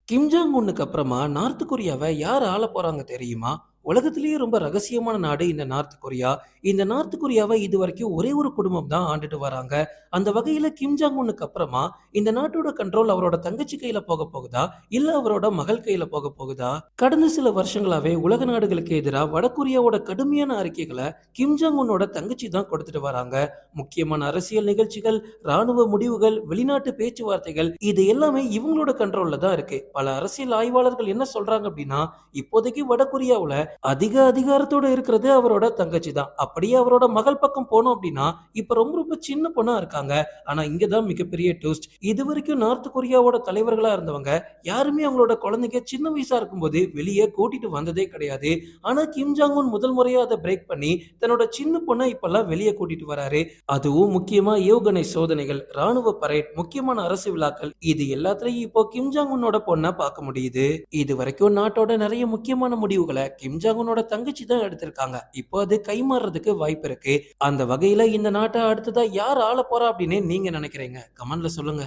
Kim Jong உன்னுக்கு அப்புறமா north கொரியாவை யார் ஆள போறாங்க தெரியுமா? உலகத்திலேயே ரொம்ப ரகசியமான நாடு இந்த நார்த் கொரியா. இந்த நார்த் கொரியாவை இதுவரைக்கும் ஒரே ஒரு குடும்பம் தான் ஆண்டுட்டு வராங்க. அந்த வகையில கிம் ஜாங் உன்னுக்கு அப்புறமா இந்த நாட்டோட கண்ட்ரோல் அவரோட தங்கச்சி கையில போக போகுதா? இல்ல அவரோட மகள் கையில போக போகுதா? கடந்த சில வருஷங்களாவே உலக நாடுகளுக்கு எதிரா வடகொரியாவோட கடுமையான அறிக்கைகளை கிம் ஜாங் உன்னோட தங்கச்சி தான் கொடுத்துட்டு வராங்க. முக்கியமான அரசியல் நிகழ்ச்சிகள், ராணுவ முடிவுகள், வெளிநாட்டு பேச்சுவார்த்தைகள் இது எல்லாமே இவங்களோட கண்ட்ரோல்ல தான் இருக்கு. பல அரசியல் ஆய்வாளர்கள் என்ன சொல்றாங்க அப்படின்னா, இப்போதைக்கு வடகொரியாவுல அதிக அதிகாரத்தோட இருக்கிறது அவரோட தங்கச்சி தான். அப்படியே அவரோட மகள் பக்கம் போனோம் அப்படின்னா, இப்ப ரொம்ப ரொம்ப சின்ன பொண்ணா இருக்காங்க. ஆனா இங்க தான் மிகப்பெரிய ட்விஸ்ட். இதுவரைக்கும் நார்த் கொரியாவோட தலைவர்களா இருந்தவங்க யாருமே அவங்களோட குழந்தைங்க சின்ன வயசா இருக்கும்போது வெளியே கூட்டிட்டு வந்ததே கிடையாது. ஆனா கிம் ஜாங் உன் முதல் முறையா அதை பிரேக் பண்ணி தன்னோட சின்ன பொண்ணை இப்பெல்லாம் வெளியே கூட்டிட்டு வராரு. அதுவும் முக்கியமா ஏவுகணை சோதனைகள், ராணுவ பரேட், முக்கியமான அரசு விழாக்கள் இது எல்லாத்துலயும் இப்போ கிம் ஜாங் உன்னோட பொண்ணை பார்க்க முடியுது. இது வரைக்கும் நாட்டோட நிறைய முக்கியமான முடிவுகளை கிம் ஜாங் உன்னோட தங்கச்சி தான் எடுத்திருக்காங்க. இப்போ அது கைமாறுறதுக்கு வாய்ப்பு இருக்கு. அந்த வகையில இந்த நாட்டை அடுத்ததா யார் ஆள போறா அப்படின்னு நீங்க நினைக்கிறீங்க? கமெண்ட்ல சொல்லுங்க.